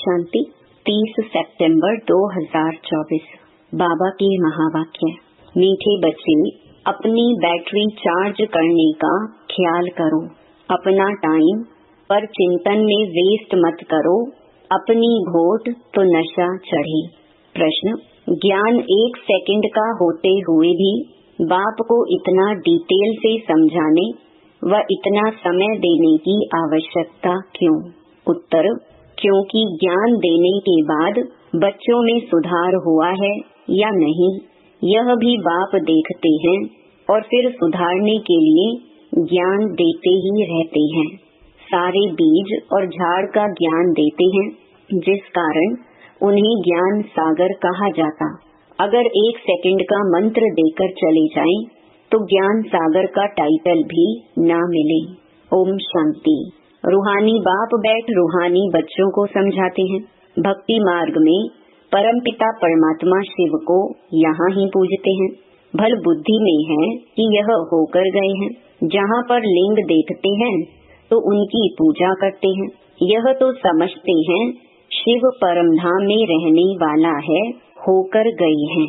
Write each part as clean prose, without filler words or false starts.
शांति 30 सितंबर 2024। बाबा के महावाक्य। मीठे बच्चे, अपनी बैटरी चार्ज करने का ख्याल करो। अपना टाइम पर चिंतन में वेस्ट मत करो, अपनी घोट तो नशा चढ़े। प्रश्न: ज्ञान 1 सेकंड का होते हुए भी बाप को इतना डिटेल से समझाने व इतना समय देने की आवश्यकता क्यों? उत्तर: क्योंकि ज्ञान देने के बाद बच्चों में सुधार हुआ है या नहीं, यह भी बाप देखते हैं और फिर सुधारने के लिए ज्ञान देते ही रहते हैं। सारे बीज और झाड़ का ज्ञान देते हैं, जिस कारण उन्हें ज्ञान सागर कहा जाता। अगर 1 सेकंड का मंत्र देकर चले जाएं, तो ज्ञान सागर का टाइटल भी ना मिले। ओम शांति। रूहानी बाप बैठ रूहानी बच्चों को समझाते हैं। भक्ति मार्ग में परमपिता परमात्मा शिव को यहाँ ही पूजते हैं। भल बुद्धि में है कि यह होकर गए हैं। जहाँ पर लिंग देखते हैं तो उनकी पूजा करते हैं। यह तो समझते हैं शिव परमधाम में रहने वाला है, होकर गए हैं,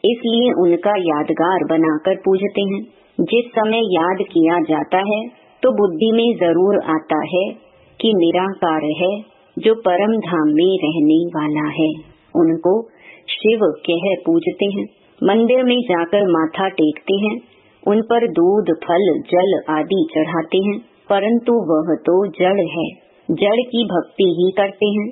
इसलिए उनका यादगार बनाकर पूजते हैं। जिस समय याद किया जाता है तो बुद्धि में जरूर आता है कि निराकार है जो परम धाम में रहने वाला है। उनको शिव कह पूजते हैं। मंदिर में जाकर माथा टेकते हैं, उन पर दूध फल जल आदि चढ़ाते हैं, परंतु वह तो जड़ है, जड़ की भक्ति ही करते हैं।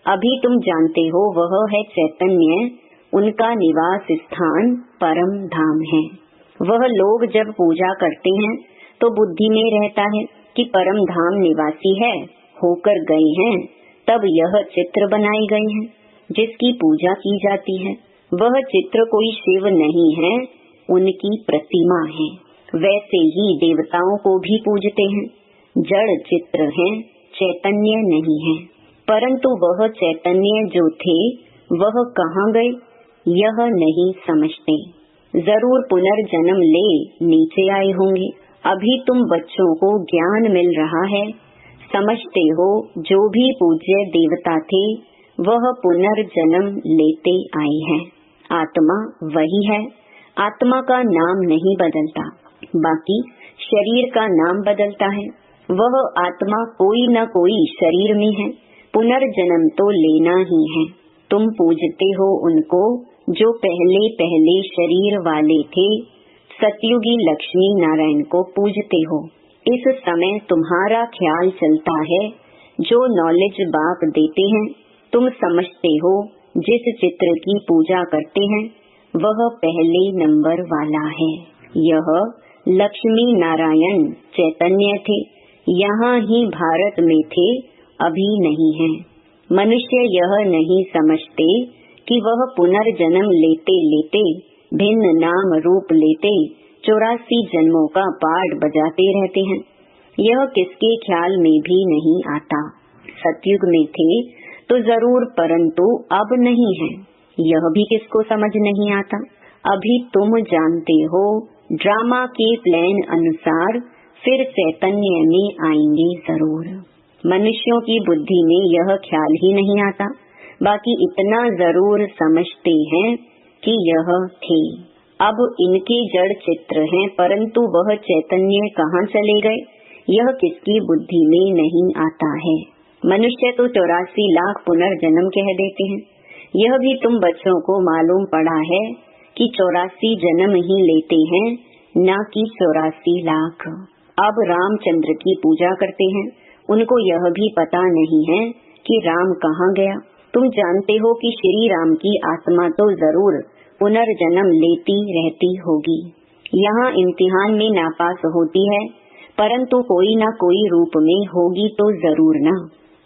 अभी तुम जानते हो वह है चैतन्य, उनका निवास स्थान परम धाम है। वह लोग जब पूजा करते हैं तो बुद्धि में रहता है कि परम धाम निवासी है, होकर गए हैं, तब यह चित्र बनाए गए हैं जिसकी पूजा की जाती है। वह चित्र कोई शिव नहीं है, उनकी प्रतिमा है। वैसे ही देवताओं को भी पूजते हैं। जड़ चित्र हैं, चैतन्य नहीं है। परंतु वह चैतन्य जो थे वह कहाँ गए, यह नहीं समझते। जरूर पुनर्जन्म ले नीचे आए होंगे। अभी तुम बच्चों को ज्ञान मिल रहा है, समझते हो जो भी पूज्य देवता थे वह पुनर्जन्म लेते आए हैं। आत्मा वही है, आत्मा का नाम नहीं बदलता, बाकी शरीर का नाम बदलता है। वह आत्मा कोई न कोई शरीर में है, पुनर्जन्म तो लेना ही है। तुम पूजते हो उनको जो पहले पहले शरीर वाले थे, सतयुगी लक्ष्मी नारायण को पूजते हो। इस समय तुम्हारा ख्याल चलता है, जो नॉलेज बाप देते हैं तुम समझते हो। जिस चित्र की पूजा करते हैं वह पहले नंबर वाला है। यह लक्ष्मी नारायण चैतन्य थे, यहाँ ही भारत में थे, अभी नहीं है। मनुष्य यह नहीं समझते कि वह पुनर्जन्म लेते लेते भिन्न नाम रूप लेते 84 जन्मों का पाठ बजाते रहते हैं। यह किसके ख्याल में भी नहीं आता। सतयुग में थे तो जरूर, परंतु अब नहीं है, यह भी किसको समझ नहीं आता। अभी तुम जानते हो ड्रामा के प्लान अनुसार फिर चैतन्य में आएंगे जरूर। मनुष्यों की बुद्धि में यह ख्याल ही नहीं आता, बाकी इतना जरूर समझते हैं कि यह थे। अब इनके जड़ चित्र हैं, परंतु वह चैतन्य कहाँ चले गए, यह किसकी बुद्धि में नहीं आता है। मनुष्य तो 84 लाख पुनर्जन्म कह देते हैं। यह भी तुम बच्चों को मालूम पड़ा है कि 84 जन्म ही लेते हैं, न कि 84 लाख। अब रामचंद्र की पूजा करते हैं, उनको यह भी पता नहीं है कि राम कहाँ गया। तुम जानते हो कि श्री राम की आत्मा तो जरूर पुनर्जन्म लेती रहती होगी। यहाँ इम्तिहान में नापास होती है, परंतु कोई न कोई रूप में होगी तो जरूर ना।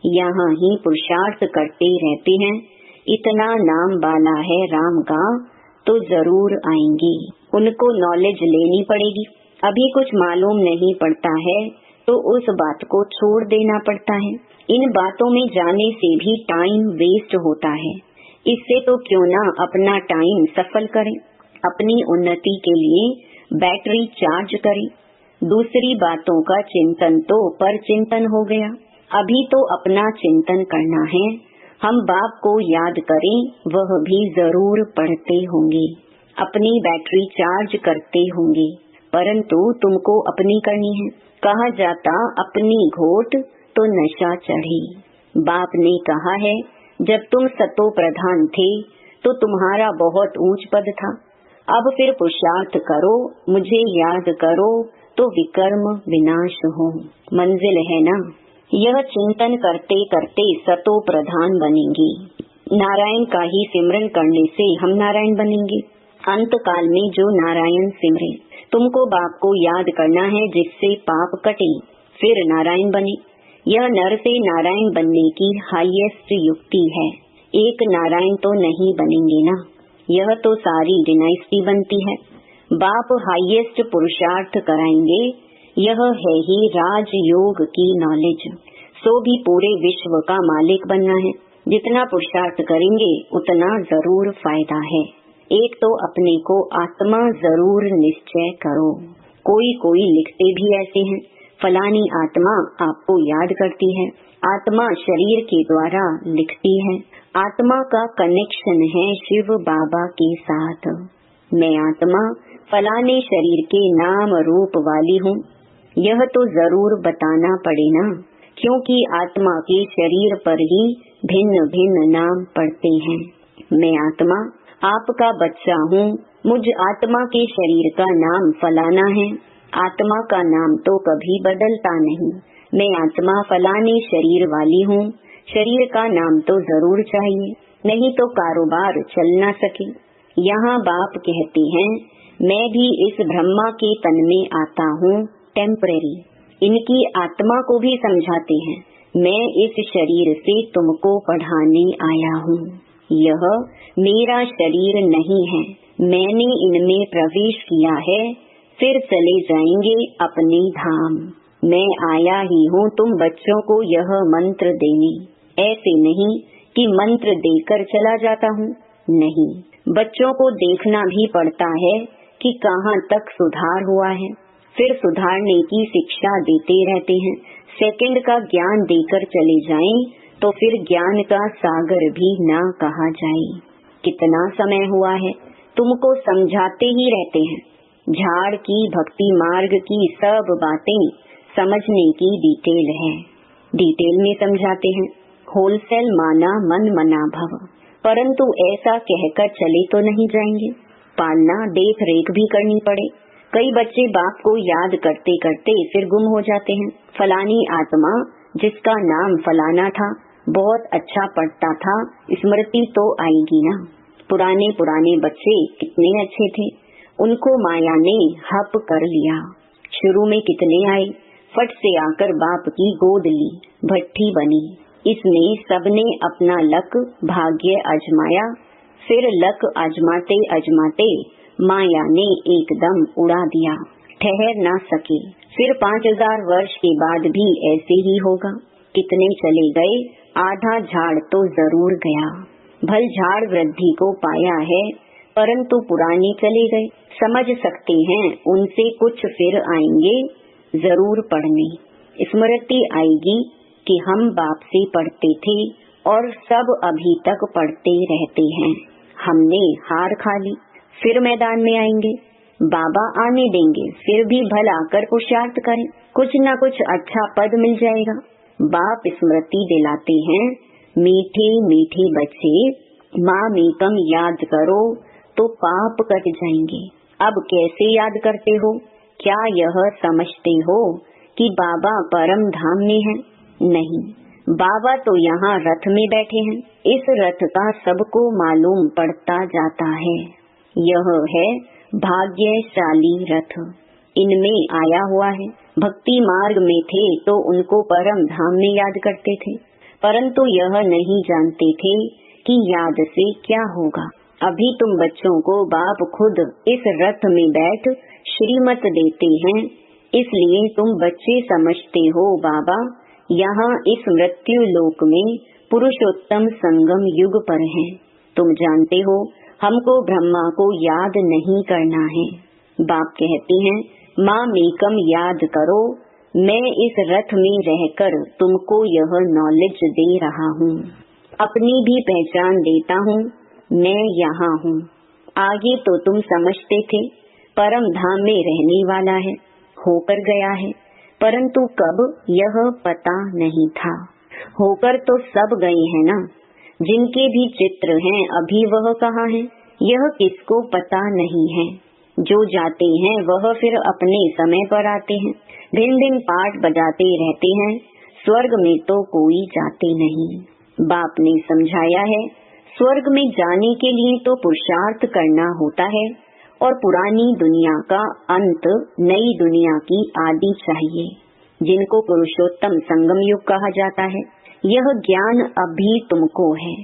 यहाँ ही पुरुषार्थ करते रहते हैं। इतना नाम बाला है राम का, तो जरूर आएंगी। उनको नॉलेज लेनी पड़ेगी। अभी कुछ मालूम नहीं पड़ता है तो उस बात को छोड़ देना पड़ता है। इन बातों में जाने से भी टाइम वेस्ट होता है। इससे तो क्यों ना अपना टाइम सफल करें, अपनी उन्नति के लिए बैटरी चार्ज करें। दूसरी बातों का चिंतन तो पर चिंतन हो गया। अभी तो अपना चिंतन करना है। हम बाप को याद करें, वह भी जरूर पढ़ते होंगे, अपनी बैटरी चार्ज करते होंगे, परंतु तुमको अपनी करनी है। कहा जाता अपनी घोट तो नशा चढ़ी। बाप ने कहा है, जब तुम सतो प्रधान थे तो तुम्हारा बहुत ऊंच पद था। अब फिर पुरुषार्थ करो, मुझे याद करो तो विकर्म विनाश हो। मंजिल है ना, यह चिंतन करते करते सतो प्रधान बनेंगे। नारायण का ही सिमरन करने से हम नारायण बनेंगे। अंत काल में जो नारायण सिमरे, तुमको बाप को याद करना है जिससे पाप कटे, फिर नारायण बने। यह नर से नारायण बनने की हाईएस्ट युक्ति है। एक नारायण तो नहीं बनेंगे ना, यह तो सारी डिनाइस्टी बनती है। बाप हाईएस्ट पुरुषार्थ कराएंगे, यह है ही राजयोग की नॉलेज। सो भी पूरे विश्व का मालिक बनना है। जितना पुरुषार्थ करेंगे उतना जरूर फायदा है। एक तो अपने को आत्मा जरूर निश्चय करो। कोई लिखते भी ऐसे हैं, फलानी आत्मा आपको याद करती है। आत्मा शरीर के द्वारा लिखती है। आत्मा का कनेक्शन है शिव बाबा के साथ। मैं आत्मा फलाने शरीर के नाम रूप वाली हूँ, यह तो जरूर बताना पड़े ना, क्योंकि आत्मा के शरीर पर ही भिन्न भिन्न नाम पड़ते हैं। मैं आत्मा आपका बच्चा हूँ, मुझ आत्मा के शरीर का नाम फलाना है। आत्मा का नाम तो कभी बदलता नहीं। मैं आत्मा फलाने शरीर वाली हूँ, शरीर का नाम तो जरूर चाहिए, नहीं तो कारोबार चल ना सके। यहाँ बाप कहते हैं, मैं भी इस ब्रह्मा के तन में आता हूँ टेम्परेरी। इनकी आत्मा को भी समझाते हैं, मैं इस शरीर से तुमको पढ़ाने आया हूँ। यह मेरा शरीर नहीं है, मैंने इनमें प्रवेश किया है, फिर चले जाएंगे अपने धाम। मैं आया ही हूँ तुम बच्चों को यह मंत्र देने। ऐसे नहीं कि मंत्र देकर चला जाता हूँ, नहीं, बच्चों को देखना भी पड़ता है कि कहाँ तक सुधार हुआ है, फिर सुधारने की शिक्षा देते रहते हैं। सेकंड का ज्ञान देकर चले जाएं तो फिर ज्ञान का सागर भी ना कहा जाए। कितना समय हुआ है, तुमको समझाते ही रहते हैं। झाड़ की भक्ति मार्ग की सब बातें समझने की डिटेल है, डिटेल में समझाते हैं। होलसेल माना मन मना भव, परंतु ऐसा कहकर चले तो नहीं जाएंगे, पालना देख रेख भी करनी पड़े। कई बच्चे बाप को याद करते करते फिर गुम हो जाते हैं। फलानी आत्मा जिसका नाम फलाना था, बहुत अच्छा पढ़ता था, स्मृति तो आएगी ना। पुराने बच्चे कितने अच्छे थे, उनको माया ने हप कर लिया। शुरू में कितने आए, फट से आकर बाप की गोद ली, भट्ठी बनी। इसमें सबने अपना लक भाग्य आजमाया, फिर लक आजमाते आजमाते माया ने एकदम उड़ा दिया, ठहर ना सके। फिर 5000 वर्ष के बाद भी ऐसे ही होगा। कितने चले गए, आधा झाड़ तो जरूर गया। भल झाड़ वृद्धि को पाया है, परंतु पुराने चले गए। समझ सकते हैं, उनसे कुछ फिर आएंगे जरूर पढ़ने। स्मृति आएगी कि हम बाप से पढ़ते थे और सब अभी तक पढ़ते रहते हैं। हमने हार खा ली, फिर मैदान में आएंगे। बाबा आने देंगे, फिर भी भला कर पुरुषार्थ करें, कुछ न कुछ अच्छा पद मिल जाएगा। बाप स्मृति दिलाते हैं, मीठे मीठे बच्चे माँ मीकम याद करो तो पाप कट जाएंगे। अब कैसे याद करते हो, क्या यह समझते हो कि बाबा परम धाम में है? नहीं, बाबा तो यहाँ रथ में बैठे हैं। इस रथ का सबको मालूम पड़ता जाता है। यह है भाग्यशाली रथ, इनमें आया हुआ है। भक्ति मार्ग में थे तो उनको परम धाम में याद करते थे, परंतु यह नहीं जानते थे कि याद से क्या होगा। अभी तुम बच्चों को बाप खुद इस रथ में बैठ श्रीमत देते हैं, इसलिए तुम बच्चे समझते हो बाबा यहाँ इस मृत्यु लोक में पुरुषोत्तम संगम युग पर हैं। तुम जानते हो हमको ब्रह्मा को याद नहीं करना है। बाप कहते हैं, माँ मेकम याद करो, मैं इस रथ में रहकर तुमको यह नॉलेज दे रहा हूँ। अपनी भी पहचान देता हूँ, मैं यहाँ हूँ। आगे तो तुम समझते थे परम धाम में रहने वाला है, होकर गया है, परंतु कब यह पता नहीं था। होकर तो सब गए हैं ना, जिनके भी चित्र हैं अभी वह कहाँ है, यह किसको पता नहीं है। जो जाते हैं वह फिर अपने समय पर आते हैं, दिन दिन पाठ बजाते रहते हैं, स्वर्ग में तो कोई जाते नहीं। बाप ने समझाया है, स्वर्ग में जाने के लिए तो पुरुषार्थ करना होता है और पुरानी दुनिया का अंत नई दुनिया की आदि चाहिए, जिनको पुरुषोत्तम संगम युग कहा जाता है। यह ज्ञान अभी तुमको है।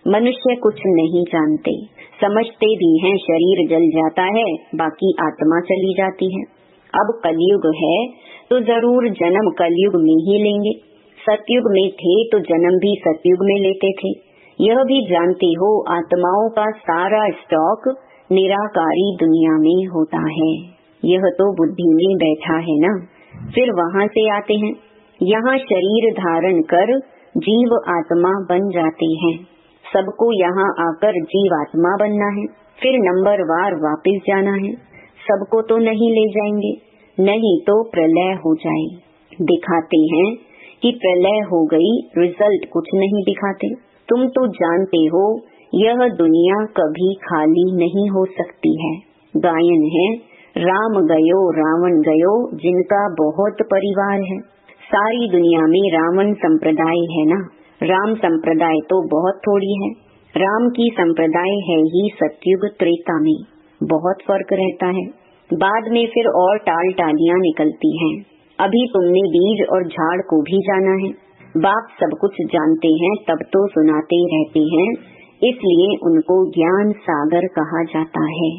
मनुष्य कुछ नहीं जानते, समझते भी हैं शरीर जल जाता है, बाकी आत्मा चली जाती है। अब कलयुग है तो जरूर जन्म कलयुग में ही लेंगे। सतयुग में थे तो जन्म भी सतयुग में लेते थे। यह भी जानते हो आत्माओं का सारा स्टॉक निराकारी दुनिया में होता है। यह तो बुद्धि में बैठा है ना, फिर वहाँ से आते हैं, यहाँ शरीर धारण कर जीव आत्मा बन जाते हैं। सबको यहाँ आकर जीव आत्मा बनना है, फिर नंबरवार वापस जाना है। सबको तो नहीं ले जाएंगे, नहीं तो प्रलय हो जाए। दिखाते हैं कि प्रलय हो गई, रिजल्ट कुछ नहीं दिखाते। तुम तो जानते हो यह दुनिया कभी खाली नहीं हो सकती है। गायन है, राम गयो रावण गयो, जिनका बहुत परिवार है। सारी दुनिया में रावण संप्रदाय है ना, राम संप्रदाय तो बहुत थोड़ी है। राम की संप्रदाय है ही सतयुग त्रेता में, बहुत फर्क रहता है। बाद में फिर और टाल टालियां निकलती हैं। अभी तुमने बीज और झाड़ को भी जाना है। बाप सब कुछ जानते हैं तब तो सुनाते रहते हैं, इसलिए उनको ज्ञान सागर कहा जाता है।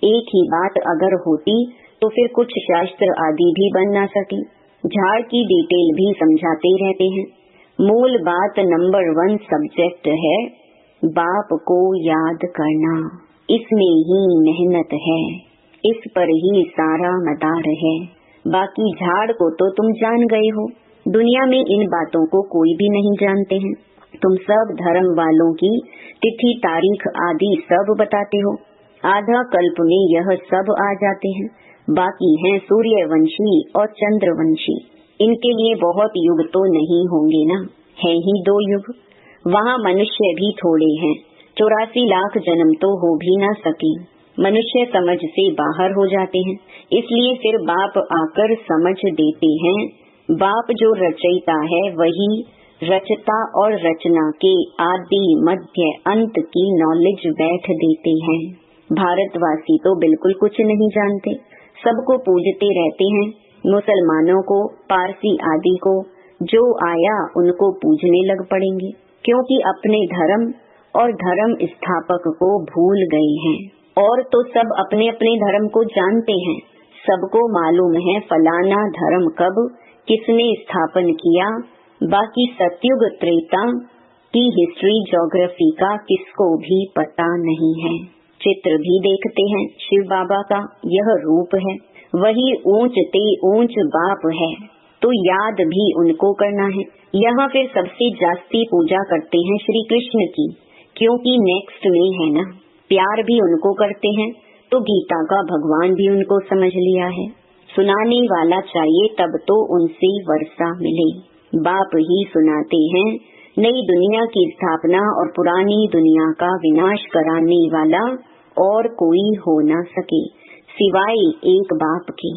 एक ही बात अगर होती तो फिर कुछ शास्त्र आदि भी बन ना सके। झाड़ की डिटेल भी समझाते रहते हैं। मूल बात नंबर 1 सब्जेक्ट है, बाप को याद करना। इसमें ही मेहनत है, इस पर ही सारा मदार है। बाकी झाड़ को तो तुम जान गए हो। दुनिया में इन बातों को कोई भी नहीं जानते हैं। तुम सब धर्म वालों की तिथि तारीख आदि सब बताते हो। आधा कल्प में यह सब आ जाते हैं। बाकी हैं सूर्यवंशी और चंद्रवंशी, इनके लिए बहुत युग तो नहीं होंगे ना, है ही 2 युग। वहाँ मनुष्य भी थोड़े हैं, 84 लाख जन्म तो हो भी ना सके। मनुष्य समझ से बाहर हो जाते हैं, इसलिए फिर बाप आकर समझ देते हैं। बाप जो रचयिता है वही रचता और रचना के आदि मध्य अंत की नॉलेज बैठ देते हैं। भारतवासी तो बिल्कुल कुछ नहीं जानते, सबको पूजते रहते हैं। मुसलमानों को, पारसी आदि को, जो आया उनको पूजने लग पड़ेंगे, क्योंकि अपने धर्म और धर्म स्थापक को भूल गए हैं। और तो सब अपने अपने धर्म को जानते हैं, सबको मालूम है फलाना धर्म कब किसने स्थापन किया। बाकी सतयुग त्रेता की हिस्ट्री ज्योग्राफी का किसको भी पता नहीं है। चित्र भी देखते हैं शिव बाबा का, यह रूप है, वही ऊंच ते ऊंच बाप है, तो याद भी उनको करना है। यहाँ फिर सबसे जास्ती पूजा करते हैं श्री कृष्ण की, क्योंकि नेक्स्ट में है ना। प्यार भी उनको करते हैं, तो गीता का भगवान भी उनको समझ लिया है। सुनाने वाला चाहिए तब तो उनसे वर्षा मिले। बाप ही सुनाते हैं, नई दुनिया की स्थापना और पुरानी दुनिया का विनाश कराने वाला और कोई हो न सके सिवाय एक बाप के।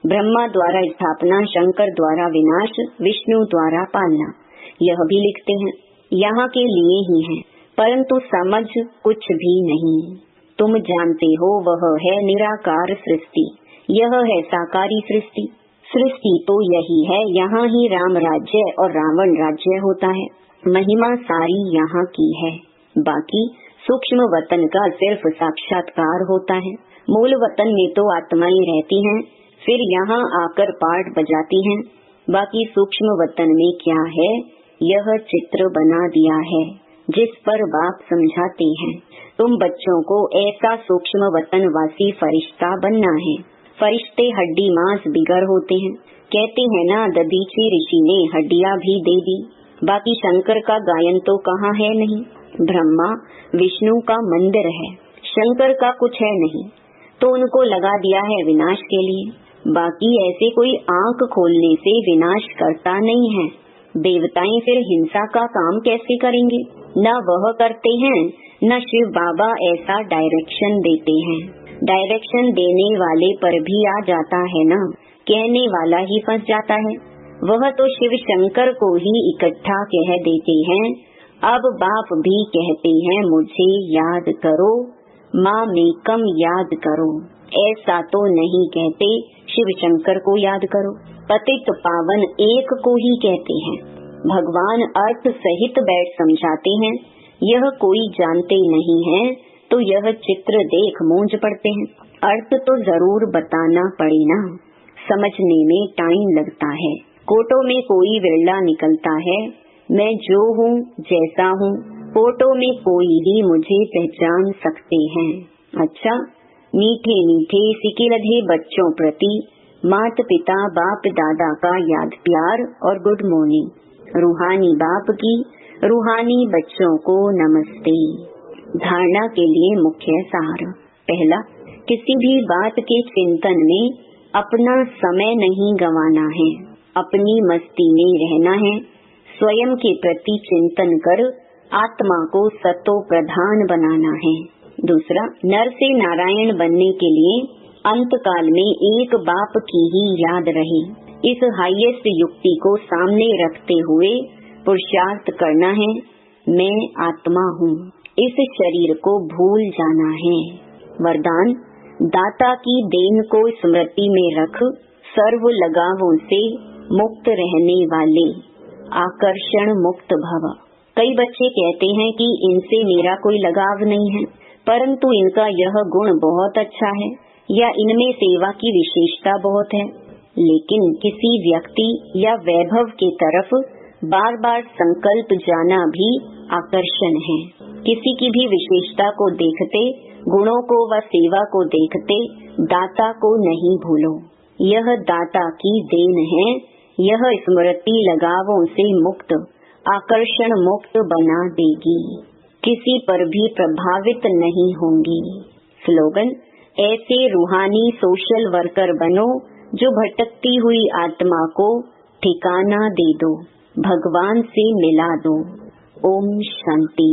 ब्रह्मा द्वारा स्थापना, शंकर द्वारा विनाश, विष्णु द्वारा पालना, यह भी लिखते हैं। यहाँ के लिए ही है, परंतु समझ कुछ भी नहीं। तुम जानते हो वह है निराकार सृष्टि, यह है साकारी सृष्टि। सृष्टि तो यही है, यहाँ ही राम राज्य और रावण राज्य होता है। महिमा सारी यहाँ की है। बाकी सूक्ष्म वतन का सिर्फ साक्षात्कार होता है। मूल वतन में तो आत्माएं रहती हैं, फिर यहाँ आकर पाठ बजाती हैं। बाकी सूक्ष्म वतन में क्या है, यह चित्र बना दिया है, जिस पर बाप समझाते हैं। तुम बच्चों को ऐसा सूक्ष्म वतन वासी फरिश्ता बनना है। फरिश्ते हड्डी मांस बिगर होते हैं। कहते हैं ना, दधीची ऋषि ने हड्डियाँ भी दे दी। बाकी शंकर का गायन तो कहाँ है नहीं। ब्रह्मा विष्णु का मंदिर है, शंकर का कुछ है नहीं, तो उनको लगा दिया है विनाश के लिए। बाकी ऐसे कोई आंख खोलने से विनाश करता नहीं है। देवताएं फिर हिंसा का काम कैसे करेंगे? न वह करते हैं, न शिव बाबा ऐसा डायरेक्शन देते हैं। डायरेक्शन देने वाले पर भी आ जाता है ना, कहने वाला ही फंस जाता है। वह तो शिव शंकर को ही इकट्ठा कह देते हैं। अब बाप भी कहते हैं मुझे याद करो, माँ मेकम याद करो। ऐसा तो नहीं कहते शिव शंकर को याद करो, पतित पावन एक को ही कहते हैं। भगवान अर्थ सहित बैठ समझाते हैं। यह कोई जानते नहीं है तो यह चित्र देख मूंझ पड़ते हैं। अर्थ तो जरूर बताना पड़े ना, समझने में टाइम लगता है। कोटो में कोई विरला निकलता है। मैं जो हूँ जैसा हूँ, फोटो में कोई भी मुझे पहचान सकते हैं। अच्छा, मीठे मीठे सिकिलधे बच्चों प्रति माता पिता बाप दादा का याद प्यार और गुड मॉर्निंग। रूहानी बाप की रूहानी बच्चों को नमस्ते। धारणा के लिए मुख्य सार। पहला, किसी भी बात के चिंतन में अपना समय नहीं गंवाना है, अपनी मस्ती में रहना है। स्वयं के प्रति चिंतन कर आत्मा को सतो प्रधान बनाना है। दूसरा, नर से नारायण बनने के लिए अंतकाल में एक बाप की ही याद रहे। इस हाईएस्ट युक्ति को सामने रखते हुए पुरुषार्थ करना है। मैं आत्मा हूँ, इस शरीर को भूल जाना है। वरदान, दाता की देन को स्मृति में रख, सर्व लगावों से मुक्त रहने वाले आकर्षण मुक्त भव। कई बच्चे कहते हैं कि इनसे मेरा कोई लगाव नहीं है, परंतु इनका यह गुण बहुत अच्छा है या इनमें सेवा की विशेषता बहुत है। लेकिन किसी व्यक्ति या वैभव के तरफ बार बार संकल्प जाना भी आकर्षण है। किसी की भी विशेषता को देखते, गुणों को व सेवा को देखते दाता को नहीं भूलो। यह दाता की देन है। यह स्मृति लगावों से मुक्त आकर्षण मुक्त बना देगी, किसी पर भी प्रभावित नहीं होंगी। स्लोगन, ऐसे रूहानी सोशल वर्कर बनो जो भटकती हुई आत्मा को ठिकाना दे दो, भगवान से मिला दो। ओम शांति।